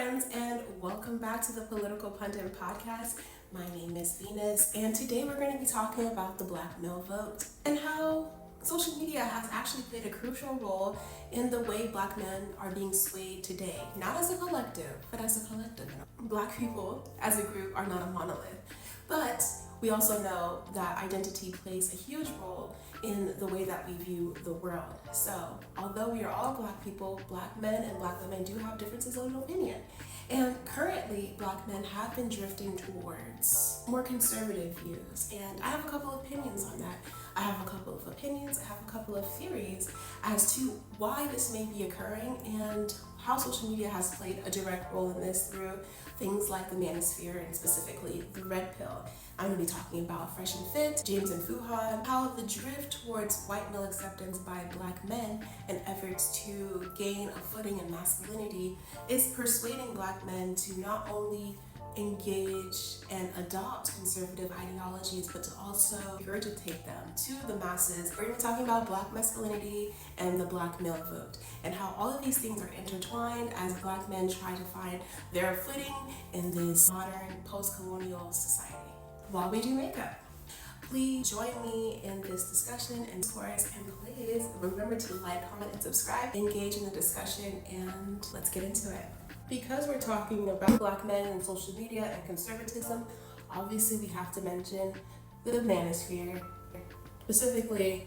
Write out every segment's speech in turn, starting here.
friends, and welcome back to the Political Pundit Podcast. My name is Venus, and today we're going to be talking about the Black male vote and how social media has actually played a crucial role in the way Black men are being swayed today. Not as a collective, but as a collective. Black people as a group are not a monolith, but we also know that identity plays a huge role in the way that we view the world. So, although we are all Black people, Black men and Black women do have differences of opinion. And currently, Black men have been drifting towards more conservative views. And I have a couple of opinions on that. I have a couple of theories as to why this may be occurring and how social media has played a direct role in this through things like the Manosphere and specifically the Red Pill. I'm going to be talking about Fresh and Fit, James and Fuhan, how the drift towards white male acceptance by Black men and efforts to gain a footing in masculinity is persuading Black men to not only engage and adopt conservative ideologies, but to also regurgitate them to the masses. We're going to be talking about Black masculinity and the Black male vote, and how all of these things are intertwined as Black men try to find their footing in this modern post-colonial society. While we do makeup, please join me in this discussion and discourse, and please remember to like, comment, and subscribe, engage in the discussion, and let's get into it. Because we're talking about Black men and social media and conservatism, obviously we have to mention the Manosphere, specifically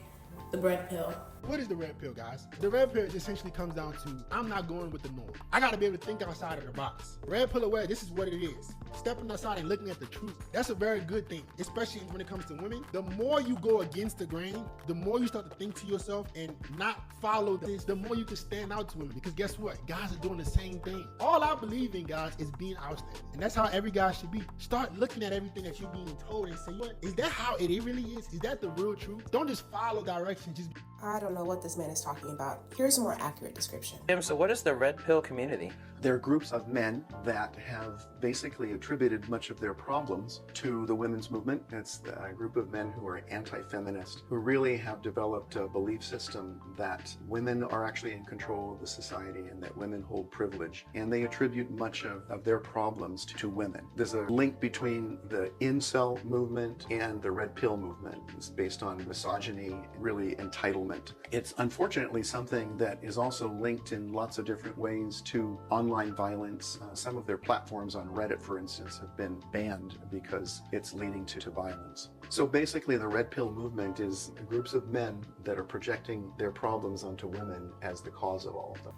the Red Pill. What is the red pill, guys? The red pill essentially comes down to, I'm not going with the norm. I gotta be able to think outside of the box. Red pill aware, this is what it is. Stepping outside and looking at the truth. That's a very good thing, especially when it comes to women. The more you go against the grain, the more you start to think to yourself and not follow this, the more you can stand out to women. Because guess what? Guys are doing the same thing. All I believe in, guys, is being outstanding. And that's how every guy should be. Start looking at everything that you're being told and say, what? Is that how it really is? Is that the real truth? Don't just follow directions, just I don't know what this man is talking about. Here's a more accurate description. Tim, so what is the Red Pill community? They're groups of men that have basically attributed much of their problems to the women's movement. It's a group of men who are anti-feminist, who really have developed a belief system that women are actually in control of the society and that women hold privilege. And they attribute much of their problems to women. There's a link between the incel movement and the Red Pill movement. It's based on misogyny, really entitlement. It's unfortunately something that is also linked in lots of different ways to online violence. Some of their platforms on Reddit, for instance, have been banned because it's leading to violence. So basically the Red Pill movement is groups of men that are projecting their problems onto women as the cause of all of them.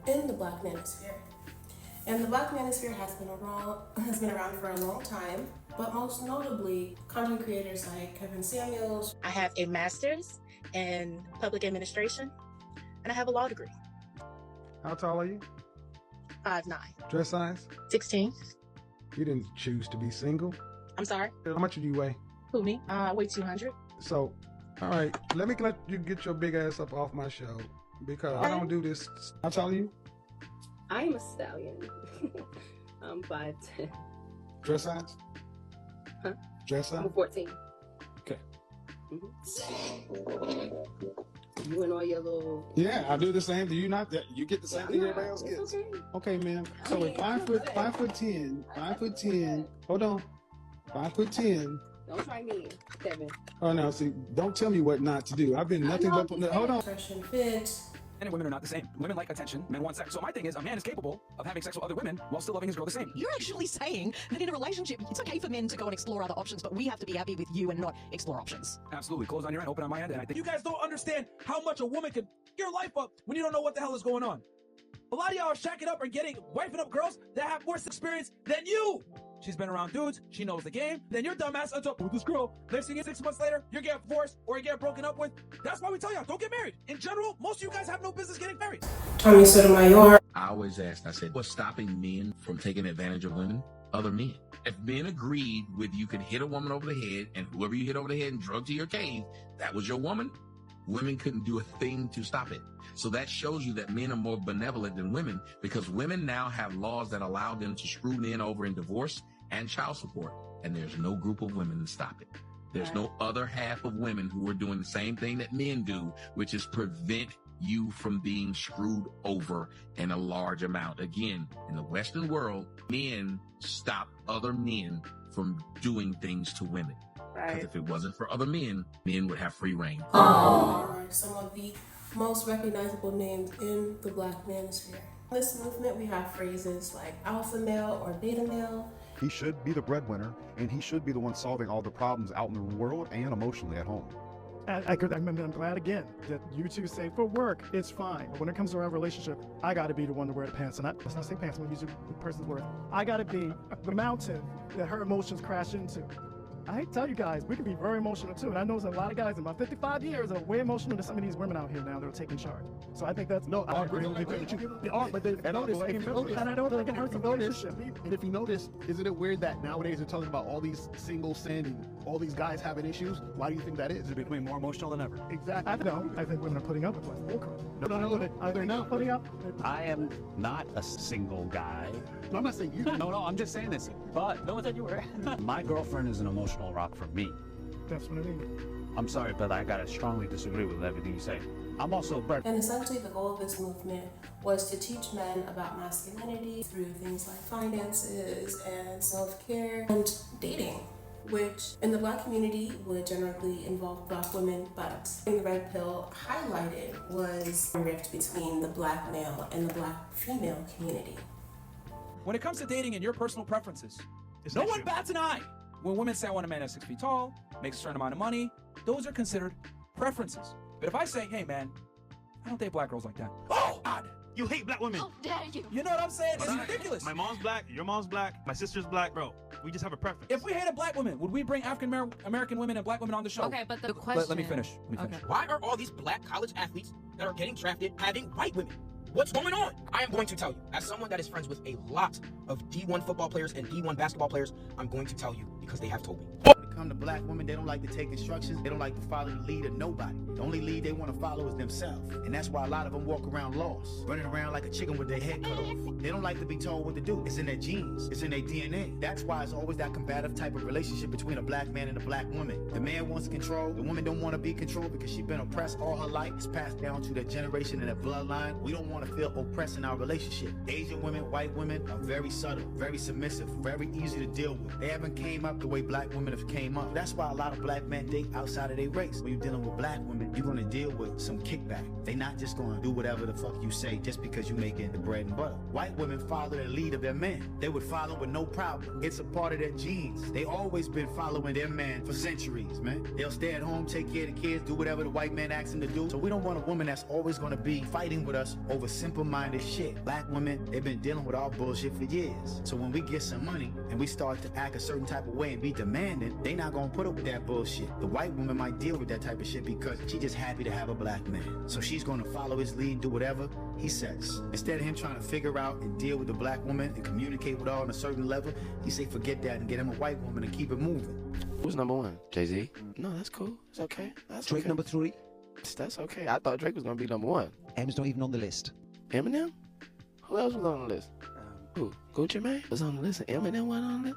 In the Black Manosphere. And the Black Manosphere has been around for a long time, but most notably content creators like Kevin Samuels. I have a master's in public administration, and I have a law degree. How tall are you? 5'9". Dress size? 16. You didn't choose to be single. I'm sorry? How much do you weigh? Who, me? I weigh 200. So, all right, let me let you get your big ass up off my show because I don't do this. How tall are you? I'm a stallion. I'm 5'10". Dress size? Huh? Dress size? I'm 14. Okay. You and all your little... Yeah, I do the same. Do you not? You get the same thing everybody else gets? Okay. Okay, man. So at 5'10", hold on. 5'10". Don't try me, Kevin. Oh no, see, don't tell me what not to do. I've been nothing but, hold on. Fresh and Fit. Men and women are not the same. Women like attention, men want sex. So my thing is, a man is capable of having sex with other women while still loving his girl the same. You're actually saying that in a relationship, it's okay for men to go and explore other options, but we have to be happy with you and not explore options. Absolutely. Close on your end, open on my end, and I think you guys don't understand how much a woman can your life up when you don't know what the hell is going on. A lot of y'all are shacking up and wifing up girls that have worse experience than you. She's been around dudes, she knows the game, then your dumbass ends up with this girl. Next thing is 6 months later, you're getting divorced or you get broken up with. That's why we tell y'all, don't get married. In general, most of you guys have no business getting married. Tommy Sotomayor. I always asked, I said, what's stopping men from taking advantage of women? Other men. If men agreed with you could hit a woman over the head, and whoever you hit over the head and drug to your cave, that was your woman, women couldn't do a thing to stop it. So that shows you that men are more benevolent than women, because women now have laws that allow them to screw men over in divorce and child support, and there's no group of women to stop it. There's no other half of women who are doing the same thing that men do, which is prevent you from being screwed over in a large amount. Again, in the Western world, men stop other men from doing things to women. Because if it wasn't for other men, men would have free reign. Are some of the most recognizable names in the Black Manosphere. In this movement, we have phrases like alpha male or beta male. He should be the breadwinner, and he should be the one solving all the problems out in the world and emotionally at home. I'm glad again that you two say for work, it's fine. But when it comes to our relationship, I got to be the one to wear the pants. And let's not say pants, I'm going to use the person's word. I got to be the mountain that her emotions crash into. I tell you guys, we can be very emotional too. And I know there's a lot of guys in my 55 years are way emotional than some of these women out here now that are taking charge. So I think that's, I agree. They are, but they notice, and I know that it hurts the relationship. And if you notice, isn't it weird that nowadays they're talking about all these singles and all these guys having issues? Why do you think that is? They're becoming more emotional than ever. Exactly. I think women are putting up with less. No, they're not putting up. I am not a single guy. No, I'm not saying you. No, I'm just saying this. But no one said you were. My girlfriend is an emotional rock for me. That's what I mean. I'm sorry, but I gotta strongly disagree with everything you say. I'm also a bird. And essentially the goal of this movement was to teach men about masculinity through things like finances and self-care and dating, which in the Black community would generally involve Black women, but in the Red Pill highlighted was a rift between the Black male and the Black female community. When it comes to dating and your personal preferences, no one bats an eye. When women say I want a man that's 6 feet tall, makes a certain amount of money, those are considered preferences. But if I say, hey man, I don't date Black girls like that. Oh God! You hate Black women. How dare you? You know what I'm saying? It's ridiculous. My mom's Black, your mom's Black, my sister's Black, bro. We just have a preference. If we hated Black women, would we bring African American women and Black women on the show? Okay, but the question... Let me finish. Why are all these Black college athletes that are getting drafted having white women? What's going on? I am going to tell you. As someone that is friends with a lot of D1 football players and D1 basketball players, I'm going to tell you because they have told me. When it comes to Black women, they don't like to take instructions. They don't like to follow the lead of nobody. The only lead they want to follow is themselves. And that's why a lot of them walk around lost, running around like a chicken with their head cut off. They don't like to be told what to do. It's in their genes. It's in their DNA. That's why it's always that combative type of relationship between a Black man and a Black woman. The man wants control. The woman don't want to be controlled because she's been oppressed all her life. It's passed down to that generation and that bloodline. We don't want to feel oppressed in our relationship. Asian women, white women are very subtle, very submissive, very easy to deal with. They haven't came up the way Black women have came up. That's why a lot of Black men date outside of their race. When you're dealing with Black women, you're going to deal with some kickback. They're not just going to do whatever the fuck you say just because you're making the bread and butter. White women follow the lead of their men. They would follow with no problem. It's a part of their genes. They always been following their man for centuries, man. They'll stay at home, take care of the kids, do whatever the white man asks them to do. So we don't want a woman that's always going to be fighting with us over simple-minded shit. Black women, they've been dealing with our bullshit for years. So when we get some money and we start to act a certain type of way and be demanding, they not gonna put up with that bullshit. The white woman might deal with that type of shit because she just happy to have a Black man. So she's gonna follow his lead, do whatever he says. Instead of him trying to figure out and deal with the Black woman and communicate with her on a certain level, he say forget that and get him a white woman and keep it moving. Who's number one? Jay-Z? No, that's cool. It's okay. That's Drake okay. number 3. That's okay. I thought Drake was gonna be number 1. M's not even on the list. Eminem? Who else was on the list? Who? Gucci Mane was on the list and Eminem went on it?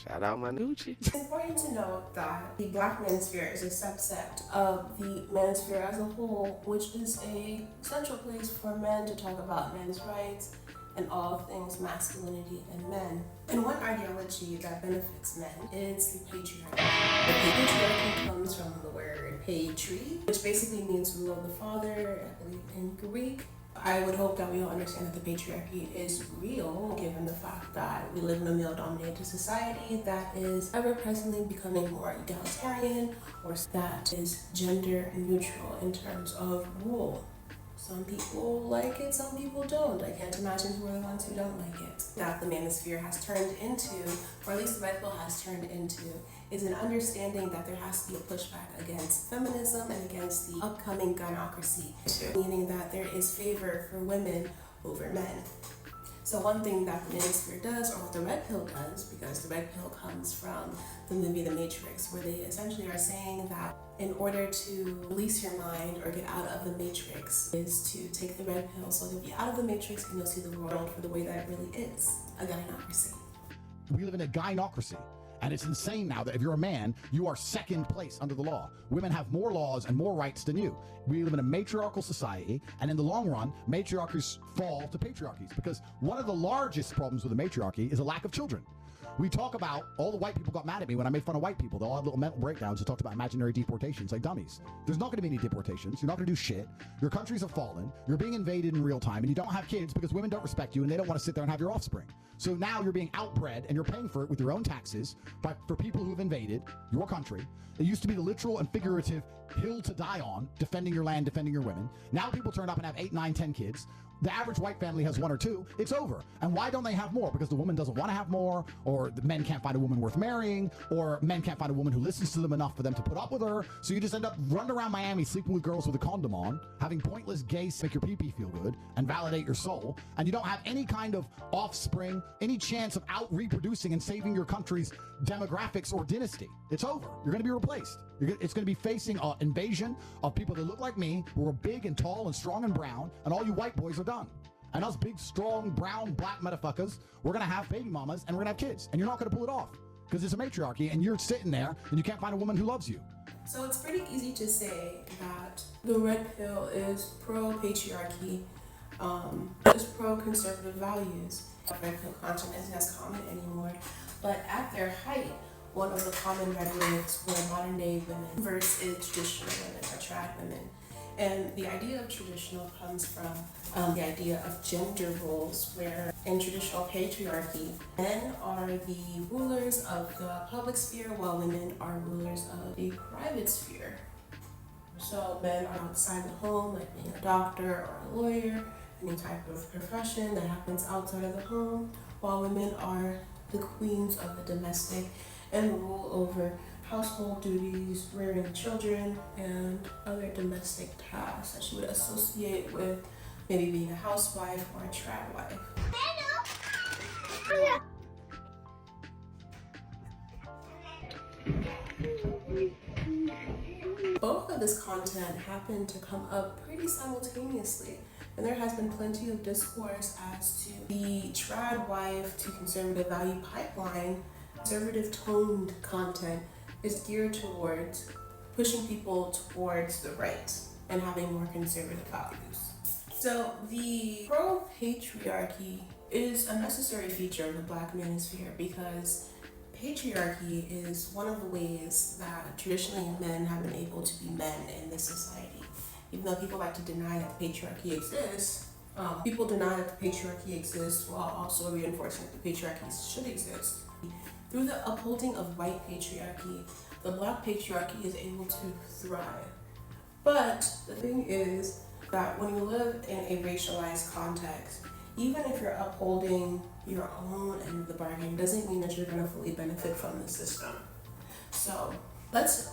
Shout out my Gucci. It's important to note that the Black Manosphere is a subset of the Manosphere as a whole, which is a central place for men to talk about men's rights and all things masculinity and men. And one ideology that benefits men is the patriarchy. The patriarchy comes from the word patri, which basically means rule of the father, I believe in Greek. I would hope that we all understand that the patriarchy is real, given the fact that we live in a male-dominated society that is ever-presently becoming more egalitarian, or that is gender-neutral in terms of rule. Some people like it, some people don't. I can't imagine who are the ones who don't like it. That the Manosphere has turned into, or at least the Red Pill has turned into, is an understanding that there has to be a pushback against feminism and against the upcoming gynocracy, meaning that there is favor for women over men. So one thing that the Manosphere does, or what the Red Pill does, because the Red Pill comes from the movie The Matrix, where they essentially are saying that in order to release your mind or get out of the Matrix is to take the Red Pill, so you'll be out of the Matrix and you'll see the world for the way that it really is, a gynocracy. We live in a gynocracy. And it's insane now that if you're a man, you are second place under the law. Women have more laws and more rights than you. We live in a matriarchal society, and in the long run, matriarchies fall to patriarchies, because one of the largest problems with the matriarchy is a lack of children. We talk about, all the white people got mad at me when I made fun of white people. They all had little mental breakdowns and talked about imaginary deportations like dummies. There's not going to be any deportations. You're not going to do shit. Your countries have fallen. You're being invaded in real time, and you don't have kids because women don't respect you and they don't want to sit there and have your offspring. So now you're being outbred and you're paying for it with your own taxes for people who've invaded your country. It used to be the literal and figurative hill to die on, defending your land, defending your women. Now people turn up and have 8, 9, 10 kids. The average white family has 1 or 2. It's over. And why don't they have more? Because the woman doesn't want to have more, or the men can't find a woman worth marrying, or men can't find a woman who listens to them enough for them to put up with her. So you just end up running around Miami sleeping with girls with a condom on, having pointless gay sex make your pee-pee feel good and validate your soul, and you don't have any kind of offspring, any chance of out-reproducing and saving your country's demographics or dynasty. It's over. You're going to be replaced. It's going to be facing an invasion of people that look like me, who are big and tall and strong and brown, and all you white boys are done. And us big, strong, brown, black motherfuckers, we're going to have baby mamas and we're going to have kids. And you're not going to pull it off because it's a matriarchy and you're sitting there and you can't find a woman who loves you. So it's pretty easy to say that the red pill is pro-patriarchy, is pro-conservative values. Red pill content isn't as common anymore, but at their height, one of the common rhetorics were modern day women versus traditional women or trad women. And the idea of traditional comes from the idea of gender roles, where in traditional patriarchy, men are the rulers of the public sphere while women are rulers of the private sphere. So men are outside the home, like being a doctor or a lawyer, any type of profession that happens outside of the home, while women are the queens of the domestic and rule over household duties, rearing children, and other domestic tasks that you would associate with maybe being a housewife or a trad wife. Both of this content happened to come up pretty simultaneously, and there has been plenty of discourse as to the trad wife to conservative value pipeline. Conservative toned content is geared towards pushing people towards the right and having more conservative values. So the pro-patriarchy is a necessary feature of the Black Manosphere because patriarchy is one of the ways that traditionally men have been able to be men in this society. Even though people like to deny that the patriarchy exists, people deny that the patriarchy exists while also reinforcing that the patriarchy should exist. Through the upholding of white patriarchy, the Black patriarchy is able to thrive. But the thing is that when you live in a racialized context, even if you're upholding your own end of the bargain, doesn't mean that you're going to fully benefit from the system. So let's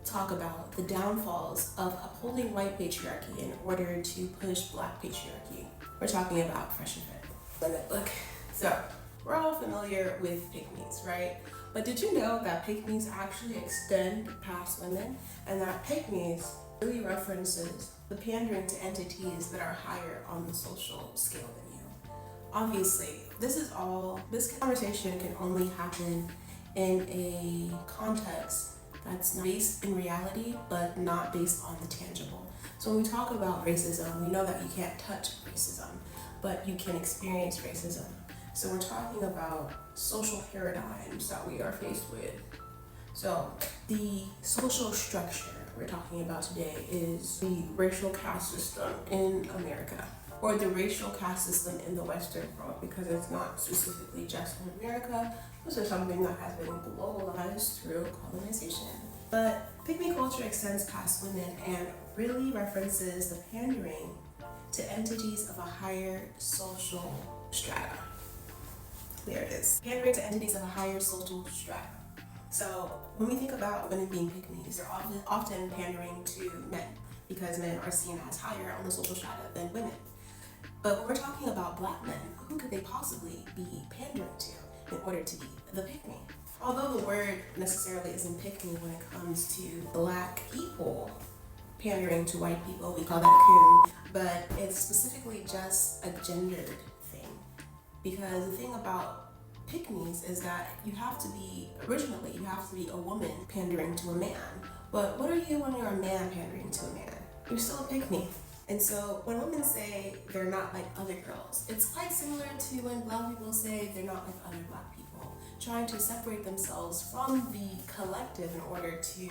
talk about the downfalls of upholding white patriarchy in order to push Black patriarchy. We're talking about Fresh and Fit. Look, so we're all familiar with pick-me's, right? But did you know that pick-me's actually extend past women, and that pick-me's really references the pandering to entities that are higher on the social scale than you? Obviously, this conversation can only happen in a context that's based in reality, but not based on the tangible. So when we talk about racism, we know that you can't touch racism, but you can experience racism. So we're talking about social paradigms that we are faced with. So the social structure we're talking about today is the racial caste system in America, or the racial caste system in the Western world, because it's not specifically just in America. This is something that has been globalized through colonization. But pick-me culture extends past women and really references the pandering to entities of a higher social strata. There it is. Pandering to entities of a higher social strata. So when we think about women being pick-me's, they're often pandering to men because men are seen as higher on the social strata than women. But when we're talking about Black men, who could they possibly be pandering to in order to be the pick-me? Although the word necessarily isn't pick-me when it comes to Black people pandering to white people, we call that a coon, but it's specifically just a gendered thing. Because the thing about pick-me's is that you have to be a woman pandering to a man. But what are you when you're a man pandering to a man? You're still a pick-me. And so when women say they're not like other girls, it's quite similar to when Black people say they're not like other Black people, trying to separate themselves from the collective in order to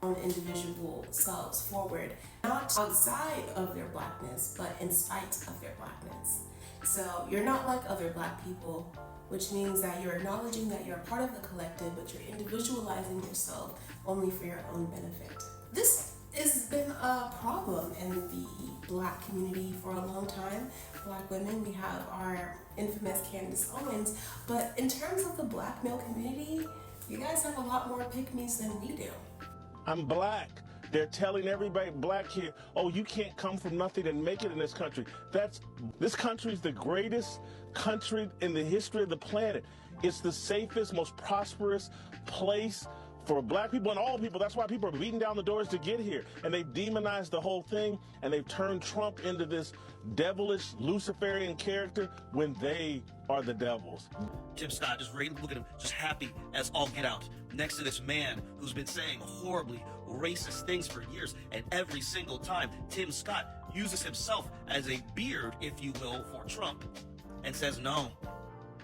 own individual selves forward, not outside of their Blackness, but in spite of their Blackness. So you're not like other Black people, which means that you're acknowledging that you're a part of the collective, but you're individualizing yourself only for your own benefit. This has been a problem in the Black community for a long time. Black women, we have our infamous Candace Owens, but in terms of the Black male community, you guys have a lot more pick-me's than we do. I'm Black. They're telling everybody Black here, oh, you can't come from nothing and make it in this country. This country is the greatest country in the history of the planet. It's the safest, most prosperous place for Black people and all people. That's why people are beating down the doors to get here. And they've demonized the whole thing, and they've turned Trump into this devilish Luciferian character when they are the devils. Tim Scott, just look at him, just happy as all get out, next to this man who's been saying horribly racist things for years, and every single time Tim Scott uses himself as a beard, if you will, for Trump, and says no.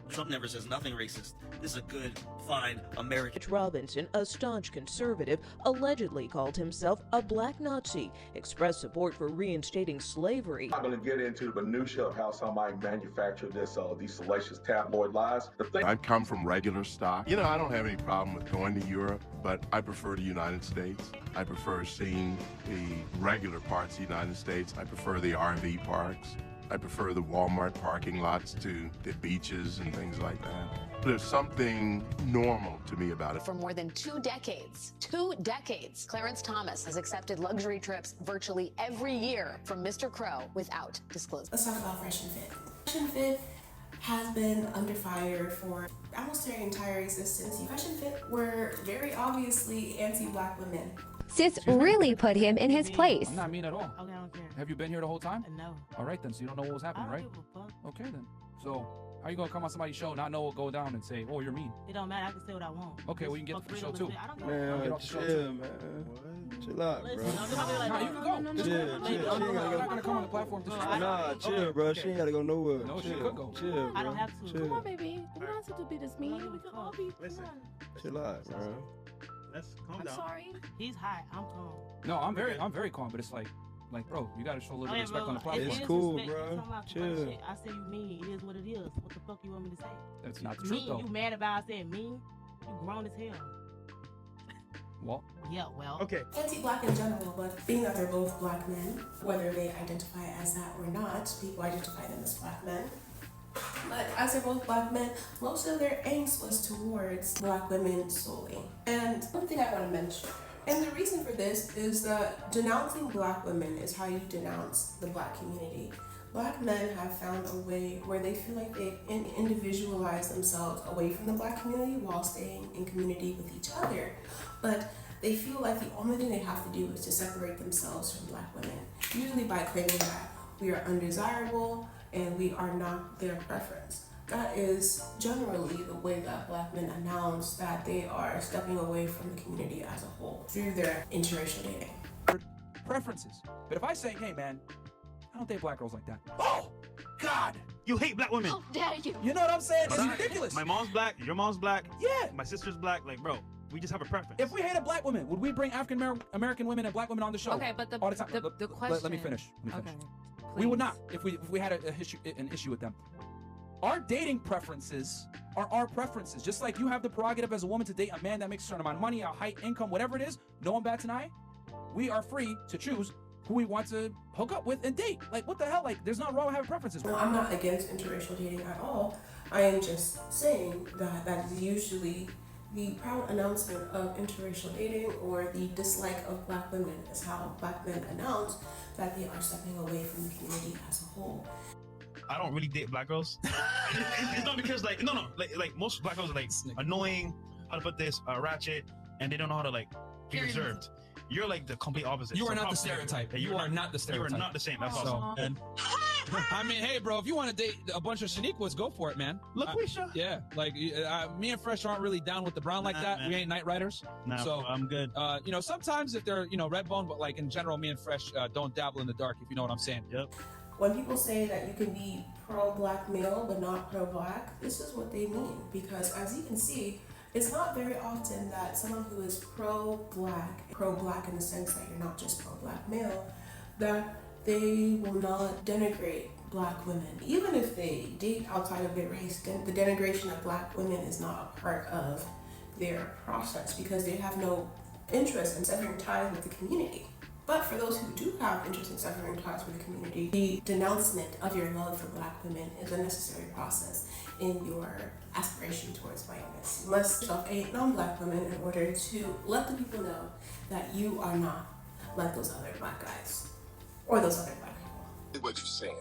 Trump never says nothing racist. This is a good, fine American. Robinson, a staunch conservative, allegedly called himself a Black Nazi, expressed support for reinstating slavery. I'm not going to get into the minutia of how somebody manufactured these salacious tabloid lies. I come from regular stock. You know, I don't have any problem with going to Europe, but I prefer the United States. I prefer seeing the regular parts of the United States. I prefer the RV parks. I prefer the Walmart parking lots to the beaches and things like that. There's something normal to me about it. For more than 2 decades, Clarence Thomas has accepted luxury trips virtually every year from Mr. Crow without disclosure. Let's talk about Fresh and Fit. Fresh and Fit has been under fire for almost their entire existence. Fresh and Fit were very obviously anti-Black women. Sis really put him in his place. I'm not mean at all. Okay, I don't care. Have you been here the whole time? No. All right then, so you don't know what was happening, right? Okay then. So how you gonna come on somebody's show, not know what go down, and say, oh, you're mean? It don't matter. I can say what I want. Okay, well you can get the show too. Man, chill, man. Chill out, bro. Nah, you can go. Chill. She ain't I'm not gonna come on the platform. Nah, chill, bro. She ain't gotta go nowhere. No, she could go. Chill, bro. I don't have to. Chill. Come on, baby. We don't have to be this mean. We can all be. Listen. Chill out, bro. Let's calm I'm down. sorry. He's hot. I'm calm. No, I'm very calm, but it's like, bro, you gotta show a little bit of respect on the platform. It's cool, bro. Chill. I say you mean. It is what it is. What the fuck you want me to say? That's not the truth, Mean. though. You mad about I said mean? You grown as hell. Well. Yeah, well. Okay. Anti-Black in general, but being that they're both Black men, whether they identify as that or not, people identify them as Black men. But as they're both Black men, most of their angst was towards Black women solely. And one thing I want to mention, and the reason for this is that denouncing Black women is how you denounce the Black community. Black men have found a way where they feel like they individualize themselves away from the Black community while staying in community with each other. But they feel like the only thing they have to do is to separate themselves from Black women, usually by claiming that we are undesirable and we are not their preference. That is generally the way that Black men announce that they are stepping away from the community as a whole through their interracial dating. Preferences. But if I say, hey man, I don't date Black girls like that. Oh, God! You hate Black women. How dare you? You know what I'm saying? It's ridiculous. My mom's Black, your mom's Black. Yeah. My sister's Black. Like, bro, we just have a preference. If we hated Black women, would we bring African American women and Black women on the show? Okay, but all the time? the question. Let me finish. Okay. We would not if we had an issue with them. Our dating preferences are our preferences. Just like you have the prerogative as a woman to date a man that makes a certain amount of money, a height, income, whatever it is, no one bats an eye. We are free to choose who we want to hook up with and date. Like, what the hell? Like, there's nothing wrong with having preferences. No, I'm not against interracial dating at all. I am just saying that that is usually the proud announcement of interracial dating, or the dislike of Black women, is how Black men announce that they are stepping away from the community as a whole. I don't really date Black girls. It's not because like most Black girls are like annoying, how to put this, ratchet, and they don't know how to like be reserved. You're like the complete opposite. You are not the stereotype. You are not the stereotype. You are not the same. That's awesome. And I mean, hey, bro, if you want to date a bunch of Shaniquas, go for it, man. LaQuisha? Yeah, like me and Fresh aren't really down with the brown like that. Man. We ain't night riders. Nah, so I'm good. You know, sometimes if they're red bone, but like in general, me and Fresh don't dabble in the dark. If you know what I'm saying. Yep. When people say that you can be pro-black male but not pro-black, this is what they mean. Because as you can see, it's not very often that someone who is pro-black in the sense that you're not just pro-black male, that they will not denigrate black women. Even if they date outside of their race, then the denigration of black women is not a part of their process because they have no interest in severing ties with the community. But for those who do have interest in severing ties with the community, the denouncement of your love for black women is a necessary process in your aspiration towards whiteness. You must self-hate non-black women in order to let the people know that you are not like those other black guys or those other black people. What you're saying.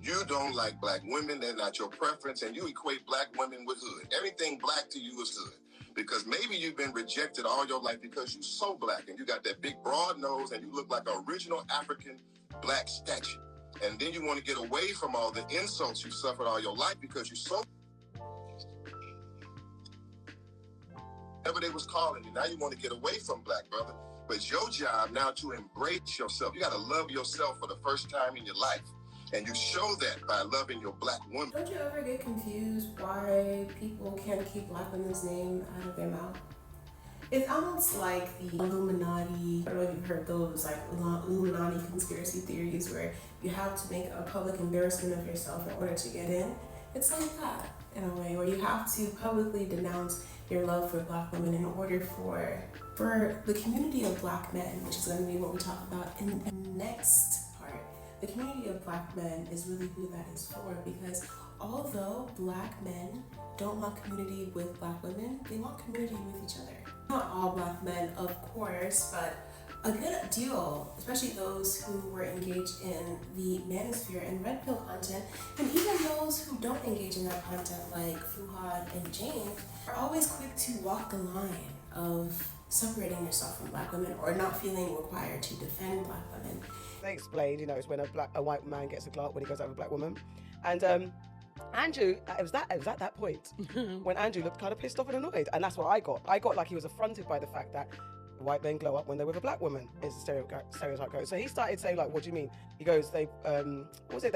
You don't like black women, they're not your preference, and you equate black women with hood. Everything black to you is hood. Because maybe you've been rejected all your life because you're so black and you got that big broad nose and you look like an original African black statue. And then you want to get away from all the insults you suffered all your life because you're so... Whatever they was calling you, now you want to get away from black, brother. But it's your job now to embrace yourself. You got to love yourself for the first time in your life. And you show that by loving your black woman. Don't you ever get confused why people can't keep black women's name out of their mouth? It's almost like the Illuminati. I don't know if you've heard those like Illuminati conspiracy theories where you have to make a public embarrassment of yourself in order to get in. It's like that in a way, where you have to publicly denounce your love for black women in order for the community of black men, which is going to be what we talk about in the next. The community of black men is really who that is for, because although black men don't want community with black women, they want community with each other. Not all black men, of course, but a good deal, especially those who were engaged in the Manosphere and Red Pill content, and even those who don't engage in that content like Fuhad and Jane, are always quick to walk the line of separating yourself from black women or not feeling required to defend black women. They explained, you know, it's when a white man gets a clout when he goes out with a black woman. And Andrew, it was at that point when Andrew looked kind of pissed off and annoyed. And that's what I got. I got like he was affronted by the fact that white men glow up when they're with a black woman, is the stereotype goes. So he started saying, like, what do you mean? He goes, they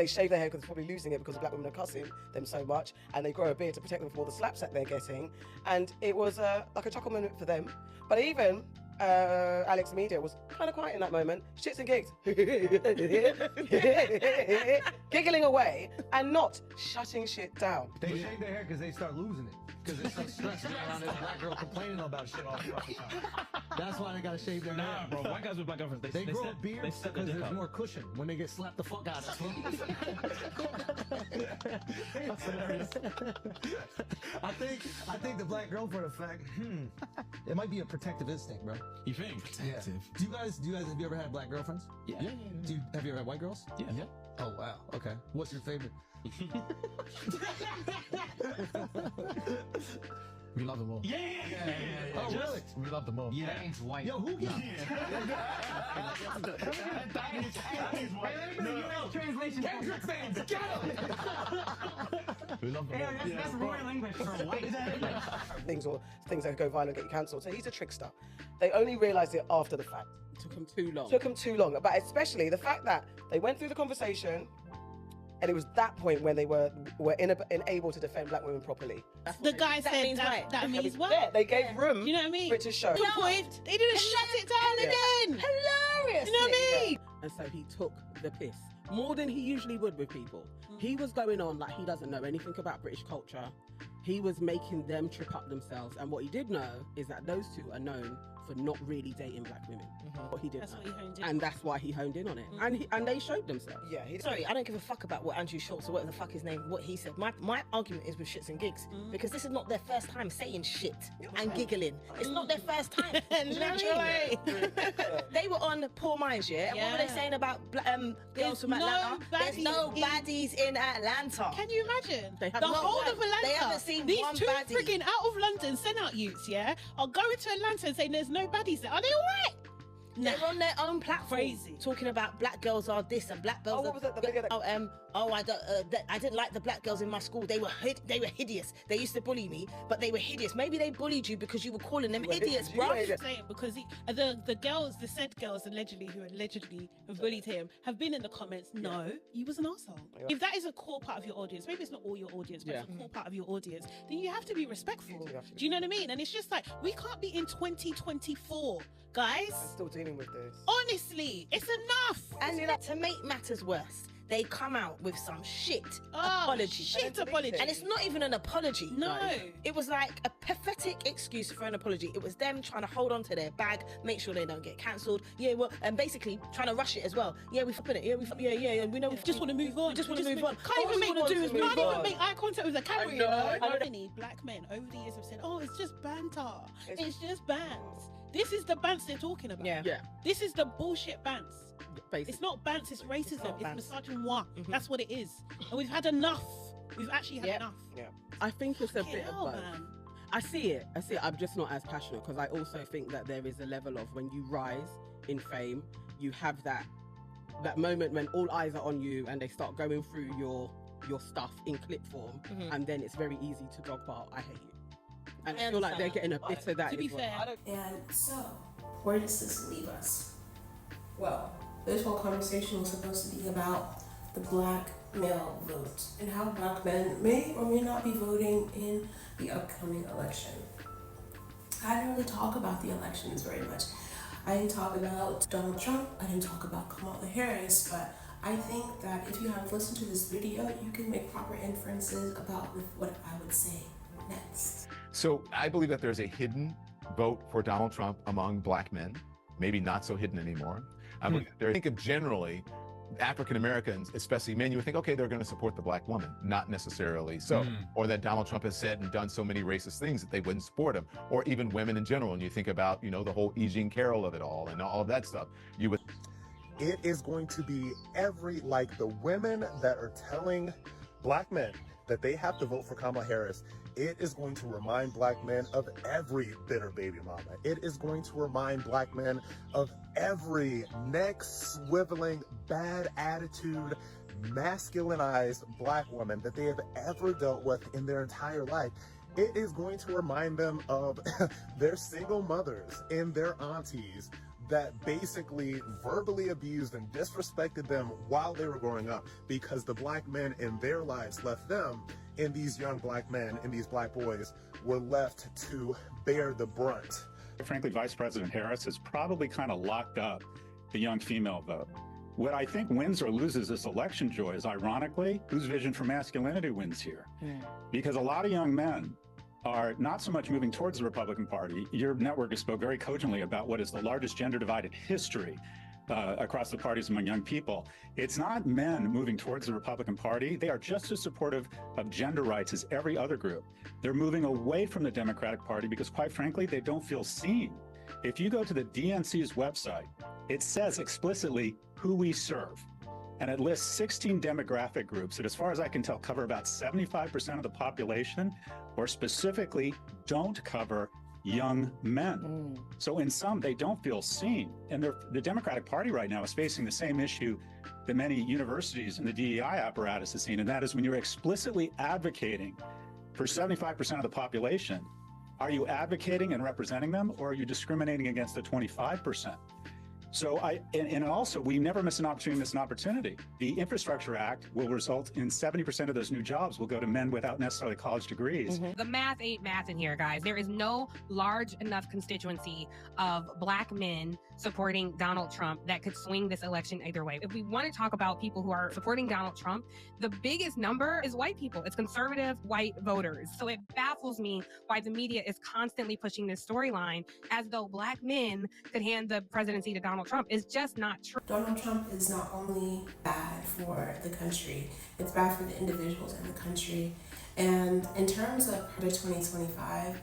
shave their hair because they're probably losing it because the black women are cussing them so much, and they grow a beard to protect them from all the slaps that they're getting. And it was like a chuckle moment for them. But even Alex Media was kind of quiet in that moment, shits and gigs, giggling away and not shutting shit down. They shave their hair because they start losing it. Because they start stressing around this black girl complaining about shit all the fucking time. That's why they gotta shave their hair. Nah, bro, white guys with black girlfriends, they grow a beard because there's more cushion when they get slapped the fuck out of. That's hilarious. I think the black girlfriend effect, it might be a protective instinct, bro. You think? Protective. Yeah. Do you guys have you ever had black girlfriends? Yeah. Have you ever had white girls? Yeah. Oh wow. Okay. What's your favorite? We love them all. Yeah. Oh, really? We love them all. Yeah. That means white. Yo, who gets translation. Kendrick fans, get him! We love them all. That's royal English for white. Things that go viral and get you cancelled. So he's a trickster. They only realised it after the fact. Took him too long. Took him too long. But especially the fact that they went through the conversation, and it was that point when they were unable to defend black women properly. The guy said that means what? Yeah, they gave room. You know what I mean? For it to show. Good point. They didn't shut it down again. Hilarious. You know what I mean? And so he took the piss more than he usually would with people. He was going on like he doesn't know anything about British culture. He was making them trip up themselves. And what he did know is that those two are known for not really dating black women. What he did, That's what he honed in and that's why he honed in on it. And they showed themselves. Yeah. Sorry, I don't give a fuck about what Andrew Schultz or what the fuck his name, what he said. My argument is with shits and gigs because this is not their first time saying shit and giggling. It's not their first time. Literally. They were on Poor Minds, yeah? And what were they saying about girls from Atlanta? There's no baddies in Atlanta. Can you imagine? They have The not whole one. of Atlanta. They haven't seen these one two baddie. freaking out of London send-out youths, yeah, are going to Atlanta and saying there's no baddies there. Are they all right? They're on their own platform, talking about black girls are this and black girls. What was it? The video that oh, I didn't like the black girls in my school. They were hideous. They used to bully me, but they were hideous. Maybe they bullied you because you were calling them idiots, bro. Because the girls, the said girls allegedly who allegedly have bullied him have been in the comments. No, he was an arsehole. Yeah. If that is a core part of your audience, maybe it's not all your audience, but it's a core part of your audience, then you have to be respectful. Do you know what I mean? And it's just like, we can't be in 2024, guys. I'm still dealing with this. Honestly, it's enough. And to make matters worse, they come out with some apology. And it's not even an apology. No. It was like a pathetic excuse for an apology. It was them trying to hold on to their bag, make sure they don't get cancelled. Yeah, well, and basically trying to rush it as well. Yeah, we flipping it. Yeah, we know we just want to move on. We just want to move on. Can't even make eye contact with the camera. You know? Many black men over the years have said, oh, it's just banter. It's just bants. This is the bants they're talking about. Yeah. This is the bullshit bants. Basically. It's not bants, it's racism. It's misogynoir. That's what it is. And we've had enough. We've actually had enough. Yeah. I think it's a bit of both. I see it. I'm just not as passionate because I also think that there is a level of when you rise in fame, you have that moment when all eyes are on you and they start going through your stuff in clip form, and then it's very easy to dog bark, I hate you. And I feel like they're getting a bit of that. To be fair. And so, where does this leave us? Well, this whole conversation was supposed to be about the black male vote and how black men may or may not be voting in the upcoming election. I didn't really talk about the elections very much. I didn't talk about Donald Trump, I didn't talk about Kamala Harris, but I think that if you have listened to this video, you can make proper inferences about what I would say next. So I believe that there's a hidden vote for Donald Trump among black men, maybe not so hidden anymore. I think of generally African Americans, especially men, you would think, okay, they're going to support the black woman. Not necessarily so. Or that Donald Trump has said and done so many racist things that they wouldn't support him. Or even women in general. And you think about, the whole E. Jean Carroll of it all and all of that stuff. You would. It is going to be the women that are telling black men that they have to vote for Kamala Harris. It is going to remind black men of every bitter baby mama. It is going to remind black men of every neck-swiveling, bad attitude, masculinized black woman that they have ever dealt with in their entire life. It is going to remind them of their single mothers and their aunties that basically verbally abused and disrespected them while they were growing up because the black men in their lives left them, and these young black men and these black boys were left to bear the brunt. Frankly, Vice President Harris has probably kind of locked up the young female vote. What I think wins or loses this election, Joy, is ironically, whose vision for masculinity wins here? Because a lot of young men are not so much moving towards the Republican Party. Your network has spoke very cogently about what is the largest gender divided history across the parties among young people. It's not men moving towards the Republican Party. They are just as supportive of gender rights as every other group. They're moving away from the Democratic Party because, quite frankly, they don't feel seen. If you go to the DNC's website, it says explicitly who we serve. And it lists 16 demographic groups that, as far as I can tell, cover about 75% of the population, or specifically don't cover young men. So in some, they don't feel seen. And the Democratic Party right now is facing the same issue that many universities and the DEI apparatus has seen, and that is when you're explicitly advocating for 75% of the population, are you advocating and representing them, or are you discriminating against the 25%? So and also, we never miss an opportunity. The Infrastructure Act will result in 70% of those new jobs will go to men without necessarily college degrees. The math ain't math in here, guys. There is no large enough constituency of black men supporting Donald Trump that could swing this election either way. If we want to talk about people who are supporting Donald Trump, the biggest number is white people. It's conservative white voters. So it baffles me why the media is constantly pushing this storyline as though black men could hand the presidency to Donald Trump. It's just not true. Donald Trump is not only bad for the country, it's bad for the individuals in the country. And in terms of Project 2025,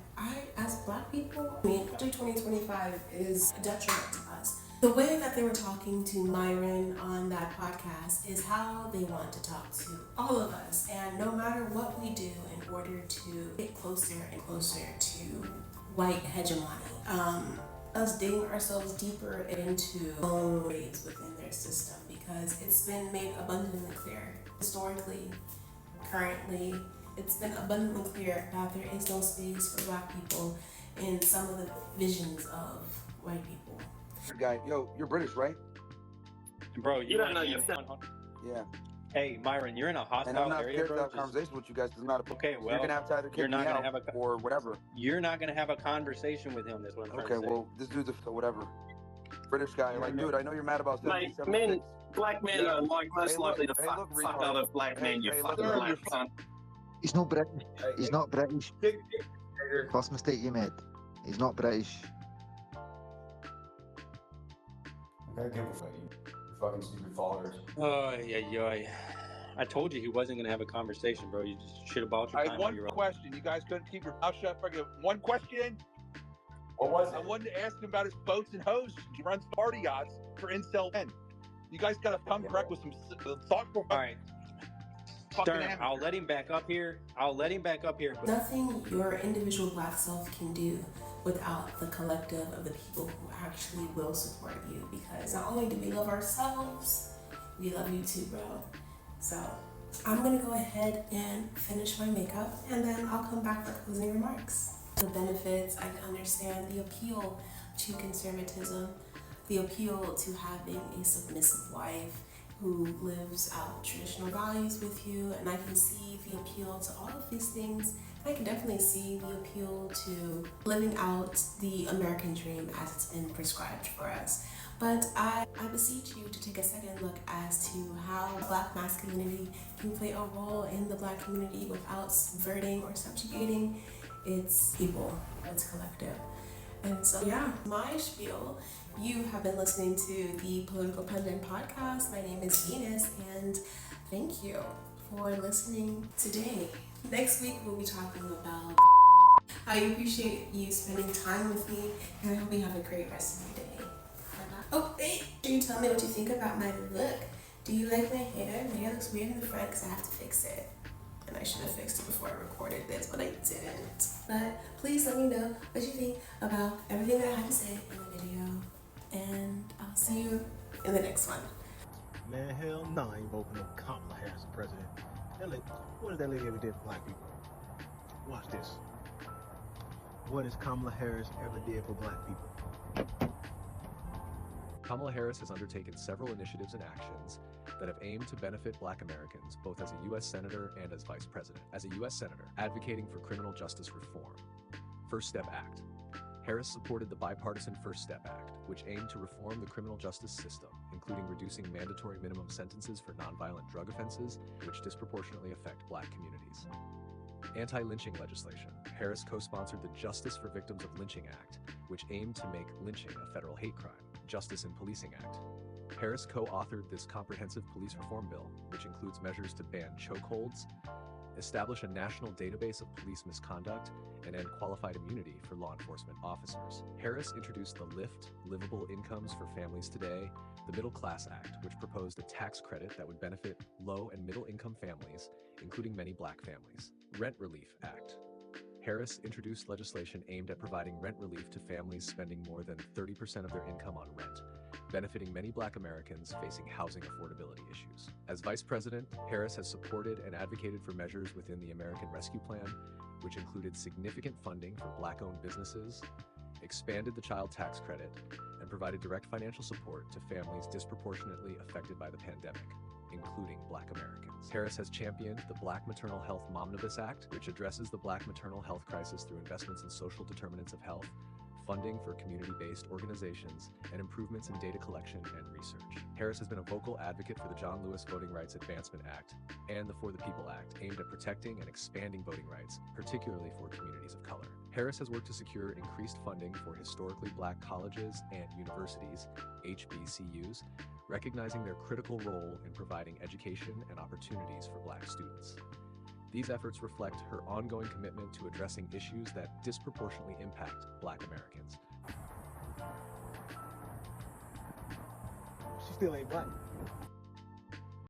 as black people, Project 2025 is a detriment to us. The way that they were talking to Myron on that podcast is how they want to talk to all of us. And no matter what we do in order to get closer and closer to white hegemony, us digging ourselves deeper into own ways within their system, because it's been made abundantly clear Historically, currently, it's been abundantly clear that there is no space for Black people in some of the visions of white people. Guy, yo, you're British, right? Bro, you don't know your Yeah. Hey, Myron, you're in a hostile And I'm not area, scared bro. to have a conversation with you guys. It's not a Okay, well, you're gonna have to either you're kick me not gonna out have a or whatever. You're not gonna have a conversation with him. That's what I'm trying Okay, to say. well, this dude's a whatever. British guy, like, dude, I know you're mad about Mate, 1776. black men are most likely to fuck retard. other black men. You fucking black cunt. He's not British. He's not British. First mistake you made. He's not British. I gotta give a fuck, you fucking stupid followers. Oh, yeah. I told you he wasn't gonna have a conversation, bro. You just should have bought your I time. had one question. You guys couldn't keep your mouth shut for one question. What was it? I wanted to ask him about his boats and hoses. He runs party yachts for incel men. You guys gotta come correct with some thoughtful. All right. Stern, I'll let him back up here. But Nothing your individual Black self can do without the collective of the people who actually will support you, because not only do we love ourselves, we love you too, bro. So I'm gonna go ahead and finish my makeup, and then I'll come back for closing remarks. The benefits, I can understand the appeal to conservatism, the appeal to having a submissive wife who lives out traditional values with you, and I can see the appeal to all of these things. I can definitely see the appeal to living out the American dream as it's been prescribed for us. But I beseech you to take a second look as to how Black masculinity can play a role in the Black community without subverting or subjugating its people, its collective. And so, yeah, my spiel. You have been listening to the Political Pundit Podcast. My name is Venus, and thank you for listening today. Next week, we'll be talking about I appreciate you spending time with me, and I hope you have a great rest of your day. Oh, wait, can you tell me what you think about my look? Do you like my hair? My hair looks weird in the front because I have to fix it. And I should have fixed it before I recorded this, but I didn't. But please let me know what you think about everything that I have to say in the video. And I'll see you in the next one. Man, hell no, I ain't voting no Kamala Harris for president. What has that lady ever did for Black people? Watch this. What has Kamala Harris ever did for Black people? Kamala Harris has undertaken several initiatives and actions that have aimed to benefit Black Americans, both as a U.S. Senator and as Vice President. As a U.S. Senator, advocating for criminal justice reform. First Step Act. Harris supported the bipartisan First Step Act, which aimed to reform the criminal justice system, including reducing mandatory minimum sentences for nonviolent drug offenses, which disproportionately affect Black communities. Anti-lynching legislation. Harris co-sponsored the Justice for Victims of Lynching Act, which aimed to make lynching a federal hate crime. Justice in Policing Act. Harris co-authored this comprehensive police reform bill, which includes measures to ban chokeholds, establish a national database of police misconduct, and end qualified immunity for law enforcement officers. Harris introduced the LIFT, Livable Incomes for Families Today, the Middle Class Act, which proposed a tax credit that would benefit low and middle income families, including many Black families. Rent Relief Act. Harris introduced legislation aimed at providing rent relief to families spending more than 30% of their income on rent, benefiting many Black Americans facing housing affordability issues. As Vice President, Harris has supported and advocated for measures within the American Rescue Plan, which included significant funding for Black-owned businesses, expanded the child tax credit, and provided direct financial support to families disproportionately affected by the pandemic, including Black Americans. Harris has championed the Black Maternal Health Momnibus Act, which addresses the Black maternal health crisis through investments in social determinants of health, funding for community-based organizations, and improvements in data collection and research. Harris has been a vocal advocate for the John Lewis Voting Rights Advancement Act and the For the People Act, aimed at protecting and expanding voting rights, particularly for communities of color. Harris has worked to secure increased funding for historically Black colleges and universities, HBCUs, recognizing their critical role in providing education and opportunities for Black students. These efforts reflect her ongoing commitment to addressing issues that disproportionately impact Black Americans. She still ain't Black.